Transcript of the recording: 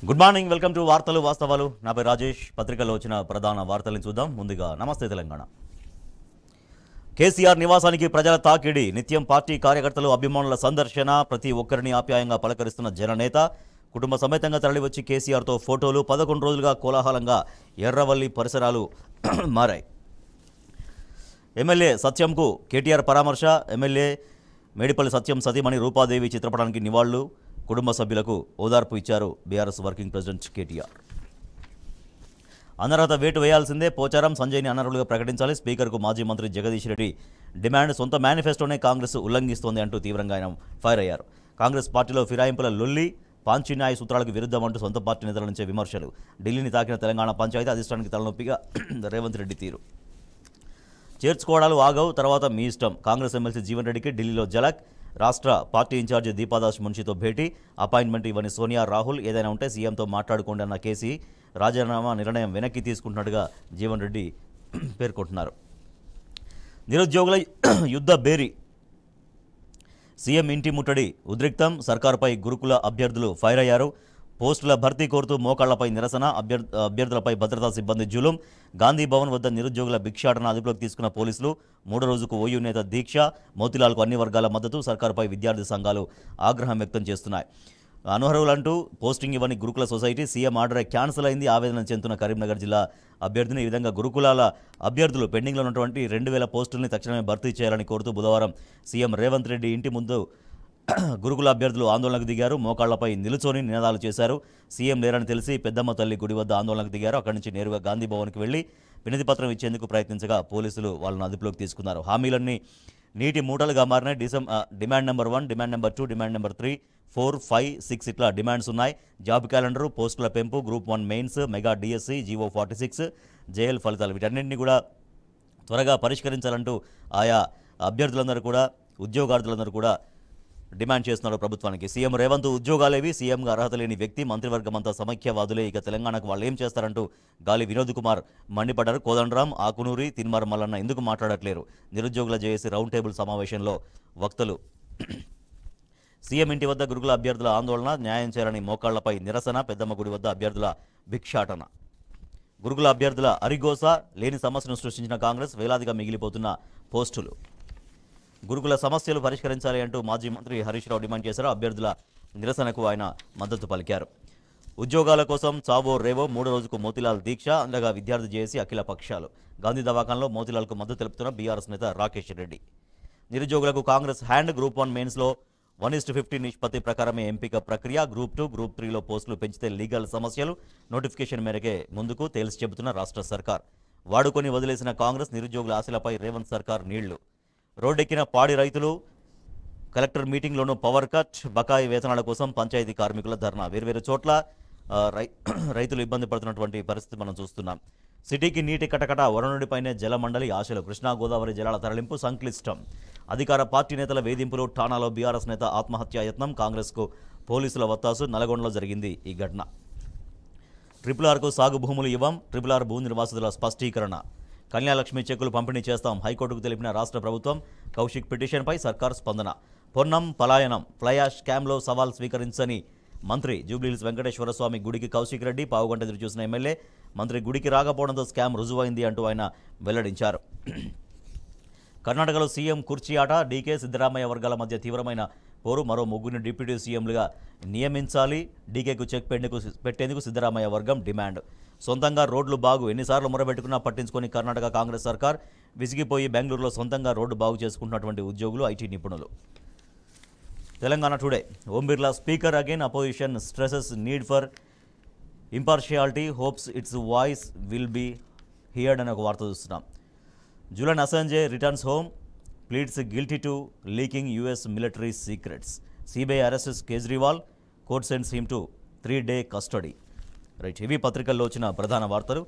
Good morning, welcome to వార్తలు వాస్తవాలు. నా పేరు రాజేష్. పత్రికల్లో వచ్చిన ప్రధాన వార్తలను చూద్దాం. ముందుగా నమస్తే తెలంగాణ. కేసీఆర్ నివాసానికి ప్రజల తాకిడి. నిత్యం పార్టీ కార్యకర్తలు అభిమానుల సందర్శన. ప్రతి ఒక్కరిని ఆప్యాయంగా పలకరిస్తున్న జననేత. కుటుంబ సమేతంగా తరలివచ్చి కేసీఆర్తో ఫోటోలు. 11 రోజులుగా కోలాహలంగా ఎర్రవల్లి పరిసరాలు మారాయి. ఎమ్మెల్యే సత్యంకు కేటీఆర్ పరామర్శ. ఎమ్మెల్యే మేడిపల్లి సత్యం సతీమణి రూపాదేవి చిత్రపటానికి నివాళులు. కుటుంబ సభ్యులకు ఓదార్పు ఇచ్చారు బీఆర్ఎస్ వర్కింగ్ ప్రెసిడెంట్ కేటీఆర్. అనర్హత వేటు వేయాల్సిందే. పోచారం సంజయ్ని అనర్హులుగా ప్రకటించాలి. స్పీకర్కు మాజీ మంత్రి జగదీష్ రెడ్డి డిమాండ్. సొంత మేనిఫెస్టోనే కాంగ్రెస్ ఉల్లంఘిస్తోంది అంటూ తీవ్రంగా ఆయన ఫైర్ అయ్యారు. కాంగ్రెస్ పార్టీలో ఫిరాయింపుల లొల్లి, పాంచి న్యాయ సూత్రాలకు విరుద్ధం అంటూ సొంత పార్టీ నేతల నుంచే విమర్శలు. ఢిల్లీని తాకిన తెలంగాణ పంచాయతీ అధిష్టానానికి తలనొప్పిగా రేవంత్ రెడ్డి తీరు. చేర్చుకోవడాలు ఆగవు, తర్వాత మీ ఇష్టం. కాంగ్రెస్ ఎమ్మెల్సీ జీవన్ రెడ్డికి ఢిల్లీలో జలక్. రాష్ట్ర పార్టీ ఇన్ఛార్జి దీపాదాస్ మున్షితో భేటీ. అపాయింట్మెంట్ ఇవ్వని సోనియా, రాహుల్. ఏదైనా ఉంటే సీఎంతో మాట్లాడుకోండి అన్న కేసీ. రాజీనామా నిర్ణయం వెనక్కి తీసుకుంటున్నట్టుగా జీవన్ రెడ్డి పేర్కొంటున్నారు. నిరుద్యోగుల యుద్ధ బేరీ. సీఎం ఇంటి ముట్టడి ఉద్రిక్తం. సర్కారుపై గురుకుల అభ్యర్థులు ఫైర్ అయ్యారు. పోస్టుల భర్తీ కోరుతూ మోకాళ్లపై నిరసన. అభ్యర్థులపై భద్రతా సిబ్బంది జులుం. గాంధీ భవన్ వద్ద నిరుద్యోగుల భిక్షాటన అదుపులోకి తీసుకున్న పోలీసులు. 3వ రోజుకు ఓయూ నేత దీక్ష. మోతిలాల్కు అన్ని వర్గాల మద్దతు. సర్కారుపై విద్యార్థి సంఘాలు ఆగ్రహం వ్యక్తం చేస్తున్నాయి. అనర్హులంటూ పోస్టింగ్ ఇవ్వని గురుకుల సొసైటీ. సీఎం ఆర్డర్ క్యాన్సిల్ అయింది. ఆవేదన చెందుతున్న కరీంనగర్ జిల్లా అభ్యర్థిని. ఈ విధంగా గురుకులాల అభ్యర్థులు పెండింగ్లో ఉన్నటువంటి 2000 పోస్టుల్ని తక్షణమే భర్తీ చేయాలని కోరుతూ బుధవారం సీఎం రేవంత్ రెడ్డి ఇంటి ముందు గురుకుల అభ్యర్థులు ఆందోళనకు దిగారు. మోకాళ్లపై నిలుచొని నినాదాలు చేశారు. సీఎం లేరని తెలిసి పెద్దమ్మ తల్లి గుడి వద్ద ఆందోళనకు దిగారు. అక్కడి నుంచి నేరుగా గాంధీ భవన్కి వెళ్లి వినతి పత్రం ఇచ్చేందుకు ప్రయత్నించగా పోలీసులు వాళ్ళను అదుపులోకి తీసుకున్నారు. హామీలన్నీ నీటి మూటలుగా మారినాయి. Demand number 1, demand number 2, demand number 3, 4, 5, 6 ఇట్లా డిమాండ్స్ ఉన్నాయి. జాబ్ క్యాలెండరు, పోస్టుల పెంపు, group 1 mains, mega DSC, GO 46, JL ఫలితాలు, వీటన్నింటినీ కూడా త్వరగా పరిష్కరించాలంటూ ఆయా అభ్యర్థులందరూ కూడా, ఉద్యోగార్థులందరూ కూడా డిమాండ్ చేస్తున్నారు ప్రభుత్వానికి. సీఎం రేవంత్ ఉద్యోగాలేవి, సీఎంగా అర్హత లేని వ్యక్తి, మంత్రివర్గం అంతా సమైక్యవాదులే, ఇక తెలంగాణకు వాళ్ళు ఏం చేస్తారంటూ గాలి వినోద్ కుమార్ మండిపడ్డారు. కోదండరాం, ఆకునూరి, తిన్మార్ మల్లన్న ఎందుకు మాట్లాడట్లేరు? నిరుద్యోగుల జేఏసీ రౌండ్ టేబుల్ సమావేశంలో వక్తలు. సీఎం ఇంటి వద్ద గురుకుల అభ్యర్థుల ఆందోళన. న్యాయం చేయాలని మోకాళ్లపై నిరసన. పెద్దమ్మ గుడి వద్ద అభ్యర్థుల భిక్షాటన. గురుకుల అభ్యర్థుల అరిగోస. లేని సమస్యను సృష్టించిన కాంగ్రెస్. వేలాదిగా మిగిలిపోతున్న పోస్టులు. గురుకుల సమస్యలు పరిష్కరించాలి అంటూ మాజీ మంత్రి హరీష్ రావు డిమాండ్ చేశారు. అభ్యర్థుల నిరసనకు ఆయన మద్దతు పలికారు. ఉద్యోగాల కోసం చావో రేవో. 3వ రోజుకు మోతిలాల్ దీక్ష. అందగా విద్యార్థి చేసి అఖిల పక్షాలు. గాంధీ దవాఖానలో మోతిలాల్కు మద్దతు తెలుపుతున్న బీఆర్ఎస్ నేత రాకేష్ రెడ్డి. నిరుద్యోగులకు కాంగ్రెస్ హ్యాండ్. గ్రూప్ 1 మెయిన్స్లో 1:50 నిష్పత్తి ప్రకారమే ఎంపిక ప్రక్రియ. గ్రూప్ 2, గ్రూప్ 3లో పోస్టులు పెంచితే లీగల్ సమస్యలు. నోటిఫికేషన్ మేరకే ముందుకు తేల్చి చెబుతున్న రాష్ట్ర సర్కార్. వాడుకొని వదిలేసిన కాంగ్రెస్. నిరుద్యోగుల ఆశలపై రేవంత్ సర్కార్ నీళ్లు. రోడ్డెక్కిన పాడి రైతులు. కలెక్టర్ మీటింగ్లోనూ పవర్ కట్. బకాయి వేతనాల కోసం పంచాయతీ కార్మికుల ధర్నా. వేర్వేరు చోట్ల రైతులు ఇబ్బంది పడుతున్నటువంటి పరిస్థితి మనం చూస్తున్నాం. సిటీకి నీటి కటకట. వరుణుడిపైనే జలమండలి ఆశలు. కృష్ణా గోదావరి జలాల తరలింపు సంక్లిష్టం. అధికార పార్టీ నేతల వేధింపులు. ఠానాలో బీఆర్ఎస్ నేత ఆత్మహత్యా యత్నం. కాంగ్రెస్కు పోలీసుల వత్తాసు. నల్గొండలో జరిగింది ఈ ఘటన. RRRకు సాగు భూములు ఇవ్వం. RRR భూ నిర్వాసితుల స్పష్టీకరణ. కన్యాలక్ష్మి చెక్కులు పంపిణీ చేస్తాం. హైకోర్టుకు తెలిపిన రాష్ట్ర ప్రభుత్వం. కౌశిక్ పిటిషన్పై సర్కార్ స్పందన. పొన్నం పలాయనం. ఫ్లయాష్ స్కామ్లో సవాల్ స్వీకరించని మంత్రి. జూబ్లీహిల్స్ వెంకటేశ్వర స్వామి గుడికి కౌశిక్ రెడ్డి. పావుగంట ఎదురు చూసిన ఎమ్మెల్యే. మంత్రి గుడికి రాకపోవడంతో స్కామ్ రుజువైంది అంటూ ఆయన వెల్లడించారు. కర్ణాటకలో సీఎం కుర్చీ ఆట. డీకే సిద్ధరామయ్య వర్గాల మధ్య తీవ్రమైన పోరు. మరో 3 డిప్యూటీ సీఎంలుగా నియమించాలి. డీకేకు చెక్ పెట్టేందుకు సిద్ధరామయ్య వర్గం డిమాండ్. సొంతంగా రోడ్లు బాగు. ఎన్నిసార్లు మొరబెట్టుకున్నా పట్టించుకొని కర్ణాటక కాంగ్రెస్ సర్కార్. విసిగిపోయి బెంగళూరులో సొంతంగా రోడ్డు బాగు చేసుకుంటున్నటువంటి ఉద్యోగులు, ఐటీ నిపుణులు. Telangana today. Om Birla speaker again. Opposition stresses need for impartiality. Hopes its voice will be heard అని ఒక వార్త చూస్తున్నాం. Julian Assange returns home. Pleads guilty to leaking US military secrets. CBI arrests Kejriwal. Court sends him to 3-day custody. Right, ఇవి పత్రికల్లో వచ్చిన ప్రధాన వార్తలు.